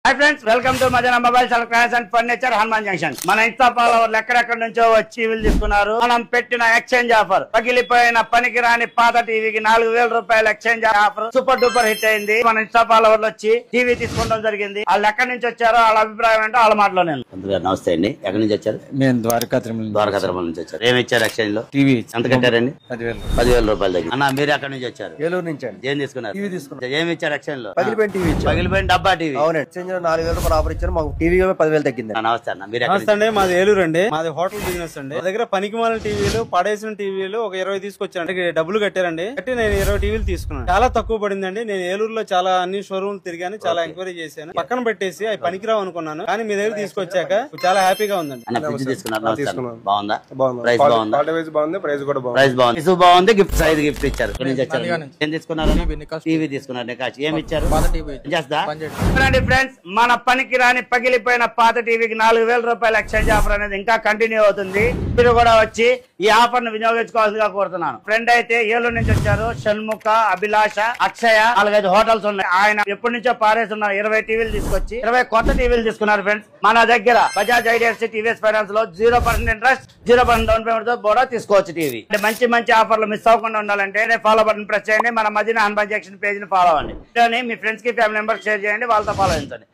Hi friends, welcome to Madana mobiles electronics and furniture Hanuman junction. మన Insta ఫాలోవర్లు ఎక్కడెక్కడ నుంచో వచ్చి టీవీలు తీసుకున్నారు. మనం పెట్టిన ఎక్స్చేంజ్ ఆఫర్, పగిలిపోయిన పనికిరాని పాత టీవీకి 4000 రూపాయల exchange offer super duper hit అయింది. మన ఇన్స్టా ఫాలోవర్లు వచ్చి టీవీ తీసుకోవడం జరిగింది. వాళ్ళు ఎక్కడి నుంచి వచ్చారో వాళ్ళ అభిప్రాయం ఏంటో వాళ్ళ మాటలో నేను. నమస్తే అండి, ఎక్కడి నుంచి వచ్చారు? నేను ద్వారకా తిరుమల నుంచి వచ్చారు. ఏమి ఇచ్చారు ఎక్స్చేంజ్ లో? టీవీ ఎంత కట్టారండి? 10,000 రూపాయలు దగ్గర. అన్న మీరు ఎక్కడి నుంచి వచ్చారు? ఏలూరు నుంచి అండి. ఏం తీసుకున్నారు? టీవీ తీసుకున్నారు. ఏమి ఇచ్చారు ఎక్స్చేంజ్ లో? పగిలిపోయిన టీవీ ఇచ్చారు. పగిలిపోయిన డబ్బా టీవీ. అవునండి, ఎక్స్చేంజ్ 4,000 రూపాయలు ఆఫర్ ఇచ్చారు. మాకు టీవీ 10,000 తగ్గింది. నమస్తే అన్న, మీరు నమస్తే అండి. మాది ఏలూరు అండి. మాది హోటల్ బిజినెస్ అండి. మా దగ్గర పనికిమాలిన టీవీలు, పడేసిన టీవీలు ఒక 20 తీసుకొచ్చాను. డబ్బులు కట్టారండి. కట్టి నేను 20 టీవీలు తీసుకున్నాను. చాలా తక్కువ పడిందండి. నేను ఏలూరులో చాలా అన్ని షోరూమ్ తిరిగాను, చాలా ఎంక్వైరీ చేశాను. పక్కన పెట్టేసి అవి పనికిరావు అనుకున్నాను, కానీ మీ దగ్గర తీసుకొచ్చాక చాలా హ్యాపీగా ఉందండి. అన్న ఫ్రిడ్జ్ తీసుకున్నారు. బాగుందా? బాగుంది. ప్రైస్ బాగుందా? బాగుంది, ప్రైస్ కూడా బాగుంది. ప్రైస్ బాగుంది, ఇసు బాగుంది. గిఫ్ట్ 5 గిఫ్ట్ ఇచ్చారు. ఎక్కడి నుంచి వచ్చారు? ఏం తీసుకున్నారు? టీవీ తీసుకున్నారు. నికాష్ ఏమి ఇచ్చారు? చేస్తా ఫ్రెండ్స్, మన పనికిరాని పగిలిపోయిన పాత టీవీకి 4000 రూపాయల ఎక్స్చేంజ్ ఆఫర్ అనేది ఇంకా కంటిన్యూ అవుతుంది. మీరు కూడా వచ్చి ఈ ఆఫర్ ను వినియోగించుకోవాల్సిందిగా కోరుతున్నాను. ఫ్రెండ్ అయితే ఏలూరు నుంచి వచ్చారు. షణ్ముఖ, అభిలాష, అక్షయ 4-5 హోటల్స్ ఉన్నాయి. ఆయన ఎప్పటి నుంచో పారేస్తున్న 20 టీవీలు తీసుకొచ్చి 20 కొత్త టీవీలు తీసుకున్నారు. ఫ్రెండ్స్, మన దగ్గర బజాజ్ ఐడిఎఫ్సి టీవీఎస్ ఫైనాన్స్ లో 0% ఇంట్రెస్ట్, 0% డౌన్ పేమెంట్ తో కూడా తీసుకోవచ్చు టీవీ. మంచి మంచి ఆఫర్లు మిస్ అవ్వకుండా ఉండాలంటే ఫాలో బటన్ ప్రెస్ చేయండి. మన మదీనా హనుమాన్ జంక్షన్ పేజ్ ని ఫాలో అవ్వండి. మీ ఫ్రెండ్స్ కి, ఫ్యామిలీ మెంబర్స్ షేర్ చేయండి, వాళ్ళతో ఫాలో చేయండి.